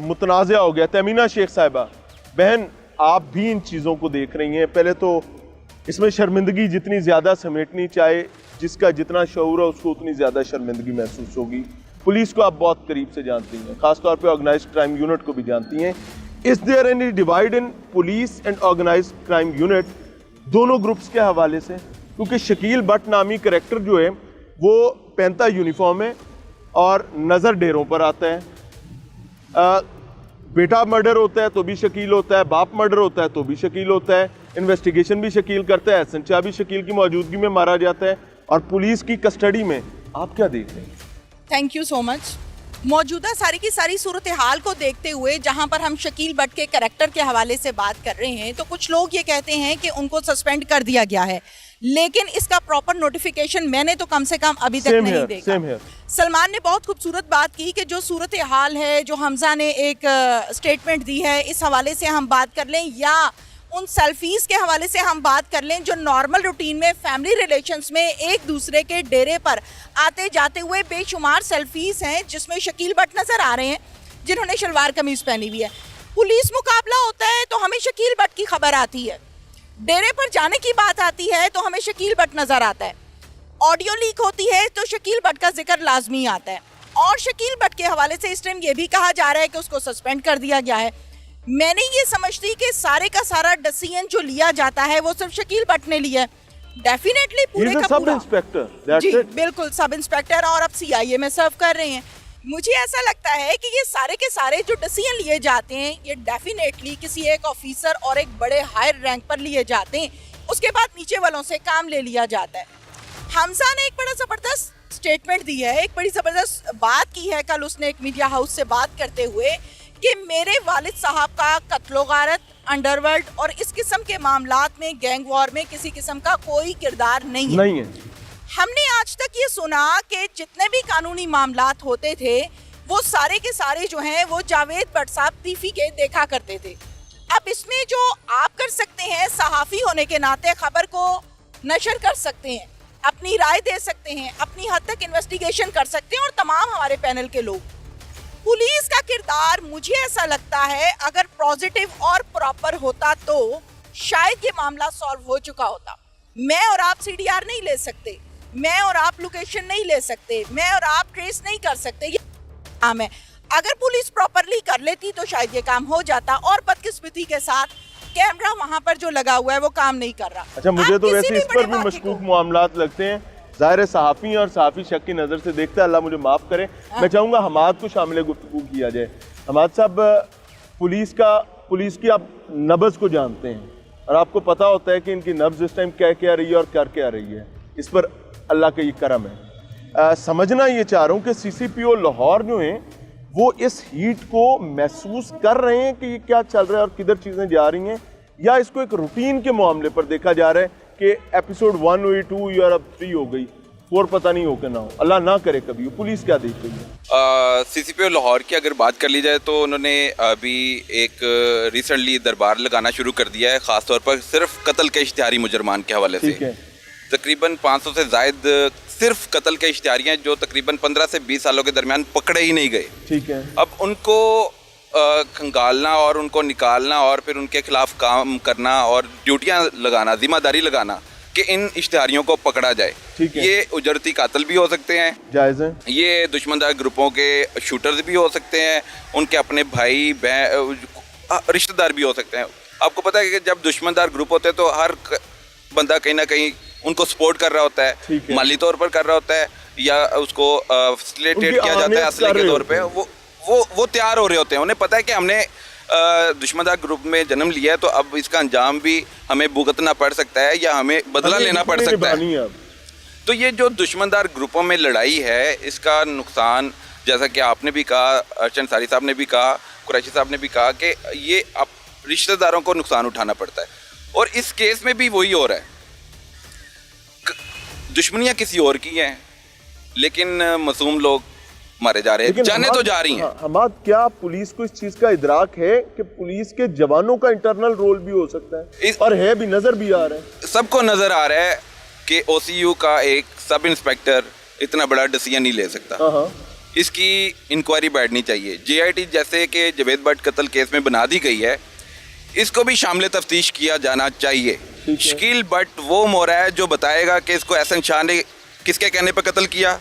मुतनाज़ा हो गया। तमीना शेख साहिबा, बहन आप भी इन चीज़ों को देख रही हैं, पहले तो इसमें शर्मिंदगी जितनी ज़्यादा समेटनी चाहे, जिसका जितना शऊर है उसको उतनी ज़्यादा शर्मिंदगी महसूस होगी। पुलिस को आप बहुत करीब से जानती हैं, ख़ासतौर पे ऑर्गेनाइज्ड क्राइम यूनिट को भी जानती हैं। Is there any divide in police and organised crime unit, दोनों ग्रुप्स के हवाले से? क्योंकि शकील भट्ट नामी करैक्टर जो है वो पहनता यूनिफॉर्म है और नज़र डेरों पर आता है। बेटा मर्डर होता है तो भी शकील होता है, बाप मर्डर होता है तो भी शकील होता है, इन्वेस्टिगेशन भी शकील करता है, एहसन शाह भी शकील की मौजूदगी में मारा जाता है, और पुलिस की कस्टडी में आप क्या देख रहे हैं? Thank you so much. मौजूदा सारी की सारी सूरत हाल को देखते हुए जहां पर हम शकील भट्ट के करैक्टर के हवाले से बात कर रहे हैं, तो कुछ लोग ये कहते हैं कि उनको सस्पेंड कर दिया गया है, लेकिन इसका प्रॉपर नोटिफिकेशन मैंने तो कम से कम अभी तक नहीं देखा। सलमान ने बहुत खूबसूरत बात की कि जो सूरत हाल है, जो हमजा ने एक स्टेटमेंट दी है, इस हवाले से हम बात कर लें या उन सेल्फीज के हवाले से हम बात कर लें जो नॉर्मल रूटीन में फैमिली रिलेशंस में एक दूसरे के डेरे पर आते जाते हुए बेशुमार सेल्फीज हैं जिसमें शकील भट्ट नजर आ रहे हैं जिन्होंने शलवार कमीज पहनी हुई है। पुलिस मुकाबला होता है तो हमें शकील भट्ट की खबर आती है, डेरे पर जाने की बात आती है तो हमें शकील भट्ट नजर आता है, ऑडियो लीक होती है तो शकील भट्ट का जिक्र लाजमी आता है, और शकील भट्ट के हवाले से इस टाइम ये भी कहा जा रहा है कि उसको सस्पेंड कर दिया गया है। मैं नहीं ये समझती कि सारे का सारा डिसीजन जो लिया जाता है वो सिर्फ शकील भट्ट ने लिया है। डेफिनेटली पूरे का पूरा इंस्पेक्टर, जी बिल्कुल सब इंस्पेक्टर, और अब CIA में सर्व कर रहे हैं। मुझे ऐसा लगता है कि ये सारे के सारे जो डिसीजन लिए जाते हैं ये डेफिनेटली किसी एक ऑफिसर और एक बड़े हायर रैंक पर लिए जाते हैं, उसके बाद नीचे वालों से काम ले लिया जाता है। हमजा ने एक बड़ा जबरदस्त स्टेटमेंट दी है, एक बड़ी जबरदस्त बात की है कल उसने एक मीडिया हाउस से बात करते हुए कि मेरे वालिद साहब का कत्लो गारत, अंडरवर्ल्ड और इस किस्म के मामलात में, गैंग वॉर में किसी किस्म का कोई किरदार नहीं है। हमने आज तक ये सुना कि जितने भी कानूनी मामलात होते थे वो सारे के सारे जो हैं वो जावेद भट्ट साहब तीफी के देखा करते थे। अब इसमें जो आप कर सकते हैं, सहाफ़ी होने के नाते खबर को नशर कर सकते हैं, अपनी राय दे सकते हैं, अपनी हद तक इन्वेस्टिगेशन कर सकते हैं, और तमाम हमारे पैनल के लोग। पुलिस का किरदार मुझे ऐसा लगता है अगर पॉजिटिव और प्रॉपर होता तो शायद ये मामला सॉल्व हो चुका होता। मैं और आप CDR नहीं ले सकते, मैं और आप लोकेशन नहीं ले सकते, मैं और आप ट्रेस नहीं कर सकते, ये काम है। अगर पुलिस प्रॉपरली कर लेती तो शायद ये काम हो जाता, और बदकिस्मती के साथ कैमरा वहाँ पर जो लगा हुआ है वो काम नहीं कर रहा। अच्छा, मुझे तो वैसे इस पर भी मशकूक मामलात लगते हैं। ज़ाहिर है सहाफ़ी और सहाफ़ी शक की नज़र से देखता है, अल्लाह मुझे माफ़ करे। मैं चाहूँगा हमाद को शामिल गुफ्तगू किया जाए। हमाद साहब, पुलिस की आप नब्ज़ को जानते हैं और आपको पता होता है कि इनकी नब्ज़ इस टाइम क्या रही है और कर क्या रही है, इस पर अल्लाह का ये करम है। समझना ये चाह रहा हूँ कि CCPO लाहौर जो हैं वो इस हीट को महसूस कर रहे हैं कि ये क्या चल रहा है और किधर चीज़ें जा रही हैं, या इसको एक रूटीन के मामले पर देखा जा रहा है कि एपिसोड 1 हुई, 2 हुई और अब 3 हो गई, 4 पता नहीं हो के ना हो, अल्लाह ना करे कभी। पुलिस क्या देख रही है? CCPO लाहौर की अगर बात कर ली जाए तो उन्होंने अभी एक रिसेंटली दरबार लगाना शुरू कर दिया है, ख़ासतौर पर सिर्फ कत्ल के इश्तिहारी मुजरमान के हवाले से। तकरीबन 500 से ज़ायद सिर्फ कत्ल के इश्तिहारी हैं जो तकरीबन 15 से 20 सालों के दरमियान पकड़े ही नहीं गए। ठीक है, अब उनको खंगालना और उनको निकालना और फिर उनके खिलाफ काम करना और ड्यूटियां लगाना, जिम्मेदारी लगाना कि इन इश्तिहारियों को पकड़ा जाए, ये उजरती कातिल भी हो सकते हैं, जायज़ है, ये दुश्मनदार ग्रुपों के शूटर्स भी हो सकते हैं, उनके अपने भाई रिश्तेदार भी हो सकते हैं। आपको पता है कि जब दुश्मनदार ग्रुप होते हैं तो हर बंदा कहीं ना कहीं उनको सपोर्ट कर रहा होता है, माली तौर पर कर रहा होता है, या उसको फैसिलिटेट किया जाता है असली के तौर पे। वो तैयार हो रहे होते हैं, उन्हें पता है कि हमने दुश्मनदार ग्रुप में जन्म लिया है तो अब इसका अंजाम भी हमें भुगतना पड़ सकता है या हमें बदला लेना पड़ सकता है। तो ये जो दुश्मनदार ग्रुपों में लड़ाई है, इसका नुकसान जैसा कि आपने भी कहा, अर्चन सारी साहब ने भी कहा, कुरैशी साहब ने भी कहा कि ये अब रिश्तेदारों को नुकसान उठाना पड़ता है, और इस केस में भी वही हो रहा है। दुश्मनियाँ किसी और की हैं लेकिन मासूम लोग मारे जा रहे हैं, जाने तो जा रही हैं। हमाद, क्या पुलिस को इस चीज का इदराक है कि पुलिस के जवानों का इंटरनल रोल भी हो सकता है, और है भी, नजर भी आ रहा है, सबको नजर आ रहा है कि OCU का एक सब इंस्पेक्टर इतना बड़ा डिसीजन नहीं ले सकता। इसकी इंक्वायरी बैठनी चाहिए। JIT जैसे कि जावेद भट्ट कत्ल केस में बना दी गई है, इसको भी शामिल तफ्तीश किया जाना चाहिए। शकील भट्ट वो मोरा है जो बताएगा कि इसको एहसन शाह ने किसके कहने पर कत्ल किया,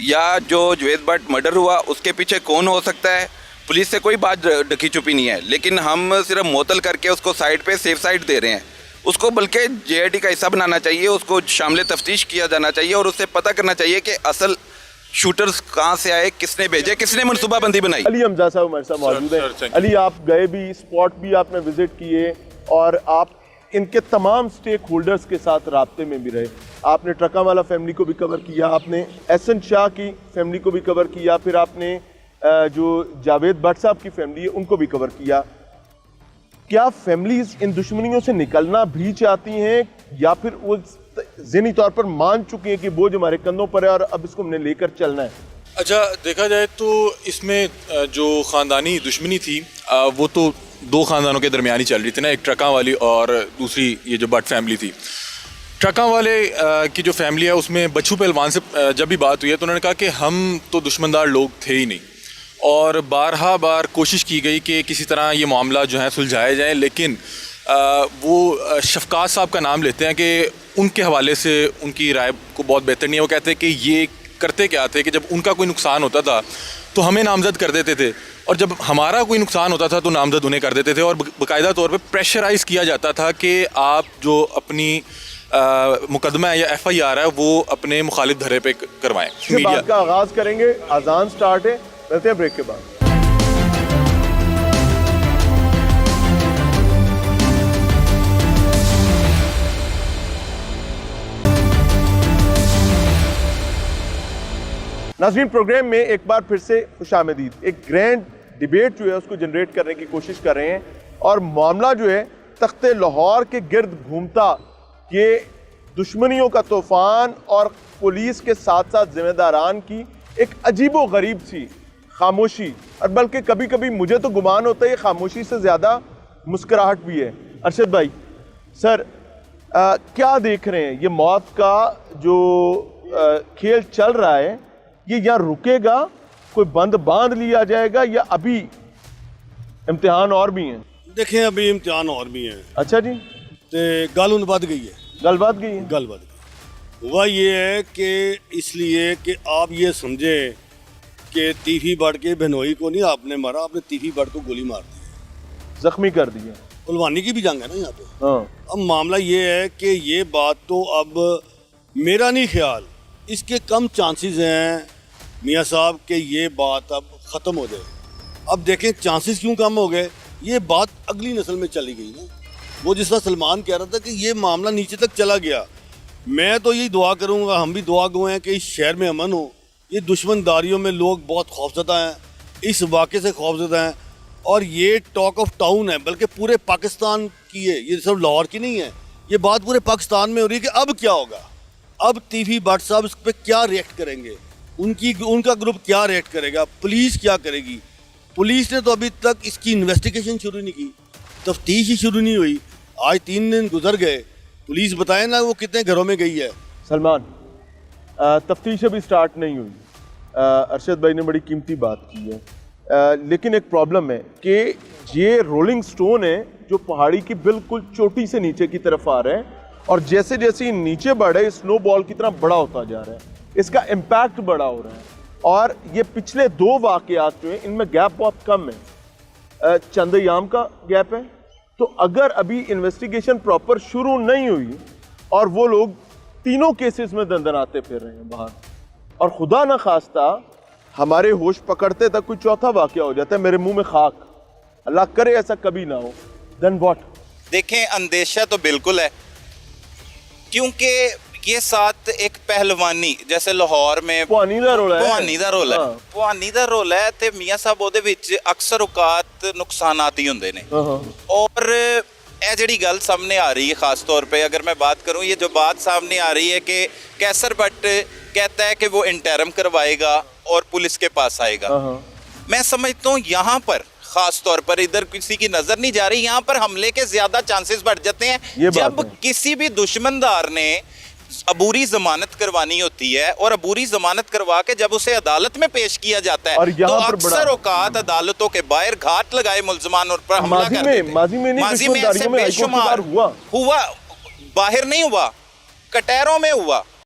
या जो जावेद भट्ट मर्डर हुआ उसके पीछे कौन हो सकता है। पुलिस से कोई बात ढकी छुपी नहीं है, लेकिन हम सिर्फ मुअत्तल करके उसको साइड पे सेफ साइड दे रहे हैं। उसको बल्कि JIT का हिस्सा बनाना चाहिए, उसको शामिल तफ्तीश किया जाना चाहिए और उससे पता करना चाहिए कि असल शूटर्स कहाँ से आए, किसने भेजे, किसने मनसूबाबंदी बनाई। अली हमजा साहब हमारे साथ मौजूद हैं। अली, आप गए भी, स्पॉट भी आपने विजिट किए और आप इनके तमाम स्टेक होल्डर्स के साथ राब्ते में भी रहे। आपने ट्रकावाला फैमिली को भी कवर किया, आपने एहसन शाह की फैमिली को भी कवर किया, फिर आपने जो जावेद भट्ट साहब की फैमिली है उनको भी कवर किया। क्या फैमिलीज इन दुश्मनियों से निकलना भी चाहती हैं या फिर वो ज़हनी तौर पर मान चुकी हैं कि बोझ हमारे कंधों पर है और अब इसको हमने लेकर चलना है? अच्छा, देखा जाए तो इसमें जो ख़ानदानी दुश्मनी थी वो तो दो ख़ानदानों के दरमियान ही चल रही थी ना, एक ट्रका वाली और दूसरी ये जो भट्ट फैमिली थी। ट्रका वाले की जो फैमिली है उसमें बच्चू पहलवान से जब भी बात हुई है तो उन्होंने कहा कि हम तो दुश्मनदार लोग थे ही नहीं, और बारहा बार कोशिश की गई कि किसी तरह ये मामला जो है सुलझाया जाए, लेकिन वो शफकात साहब का नाम लेते हैं कि उनके हवाले से उनकी राय को बहुत बेहतर नहीं है। वो कहते हैं कि ये करते क्या थे कि जब उनका कोई नुकसान होता था तो हमें नामजद कर देते थे, और जब हमारा कोई नुकसान होता था तो नामजद उन्हें कर देते थे, और बाकायदा तौर पे प्रेशराइज़ किया जाता था कि आप जो अपनी मुकदमा है या FIR है वो अपने मुखालिफ धरे पे करवाएं। मीडिया का आगाज़ करेंगे, अजान स्टार्ट है, चलते हैं ब्रेक के बाद। नाज़रीन, प्रोग्राम में एक बार फिर से खुशामदीद। एक ग्रैंड डिबेट जो है उसको जनरेट करने की कोशिश कर रहे हैं और मामला जो है तख्ते लाहौर के गिर्द घूमता ये दुश्मनियों का तूफान और पुलिस के साथ साथ जिम्मेदारान की एक अजीबो गरीब सी खामोशी, और बल्कि कभी कभी मुझे तो गुमान होता है ये खामोशी से ज़्यादा मुस्कुराहट भी है। अरशद भाई सर, क्या देख रहे हैं, ये मौत का जो खेल चल रहा है ये यहाँ रुकेगा, कोई बंद बांध लिया जाएगा या अभी इम्तिहान और भी हैं? देखें, अभी इम्तिहान और भी हैं। अच्छा जी, तो गल बद गई है, गल बद गई है। गल बद गई हुआ ये है कि इसलिए कि आप ये समझे कि तीफी बढ़ के बहनोई को नहीं आपने मारा, आपने तीफी बढ़ को गोली मार दी, जख्मी कर दिया। पुलवानी की भी जंग है ना यहाँ पे। हाँ। अब मामला ये है कि ये बात तो अब मेरा नहीं ख्याल, इसके कम चांसेस हैं मियाँ साहब कि ये बात अब ख़त्म हो जाए। अब देखें चांसेस क्यों कम हो गए, ये बात अगली नस्ल में चली गई ना। वो जिस तरह सलमान कह रहा था कि ये मामला नीचे तक चला गया, मैं तो यही दुआ करूँगा, हम भी दुआ गो हैं कि इस शहर में अमन हो। ये दुश्मनदारियों में लोग बहुत खौफजदा हैं, इस वाक़े से खौफजदा हैं, और ये टॉक ऑफ टाउन है, बल्कि पूरे पाकिस्तान की है, ये सिर्फ लाहौर की नहीं है, ये बात पूरे पाकिस्तान में हो रही है कि अब क्या होगा, अब तीफी भट्ट साहब इस पर क्या रिएक्ट करेंगे, उनका ग्रुप क्या रिएक्ट करेगा, पुलिस क्या करेगी। पुलिस ने तो अभी तक इसकी इन्वेस्टिगेशन शुरू नहीं की, तफ्तीश ही शुरू नहीं हुई। आज 3 दिन गुजर गए, पुलिस बताए ना वो कितने घरों में गई है। सलमान, तफ्तीश अभी स्टार्ट नहीं हुई, अरशद भाई ने बड़ी कीमती बात की है, लेकिन एक प्रॉब्लम है कि ये रोलिंग स्टोन है जो पहाड़ी की बिल्कुल चोटी से नीचे की तरफ आ रहा है, और जैसे जैसे नीचे बढ़ रहा है स्नो बॉल की तरह बड़ा होता जा रहा है, इसका इम्पैक्ट बड़ा हो रहा है। और ये पिछले 2 वाक़यात जो हैं इनमें गैप बहुत कम है, चंद अय्याम का गैप है। तो अगर अभी इन्वेस्टिगेशन प्रॉपर शुरू नहीं हुई और वो लोग तीनों केसेस में दंदनाते फिर रहे हैं बाहर, और खुदा ना खास्ता हमारे होश पकड़ते तक कोई चौथा वाक़या हो जाता है, मेरे मुंह में खाक, अल्लाह करे ऐसा कभी ना हो, देन व्हाट? देखें, अंदेशा तो बिल्कुल है, क्योंकि ये साथ एक पहलवानी जैसे लाहौर में पुआनी दा रोल है, पुआनी दा रोल है, हाँ। पुआनी दा रोल है ते मियाँ साहब ਉਹਦੇ ਵਿੱਚ ਅਕਸਰ ਔਕਾਤ नुकसानात ही ਹੁੰਦੇ ਨੇ। और ये जड़ी गल सामने आ रही है, ख़ास तौर पे अगर मैं बात करूं, ये जो बात सामने आ रही है कि कैसर भट्ट कहता है कि वो इंटरम करवाएगा और पुलिस के पास आएगा, मैं समझता हूँ यहाँ पर खास तौर पर इधर किसी की नजर नहीं जा रही, यहाँ पर हमले के ज्यादा चांसेस बढ़ जाते हैं जब किसी भी दुश्मनदार ने अबूरी जमानत करवानी होती है और अबूरी जमानत करवा के जब उसे अदालत में पेश किया जाता है और तो यहाँ पर अक्सर औकात अदालतों के बाहर घाट लगाए मुल्जमान और पर हमला कर देते हैं। माजी में नहीं, माजी में ऐसे दुश्मनदारियों में हाईकोर्ट की बेशुमार बार हुआ। बाहर नहीं हुआ, कटहरों में हुआ।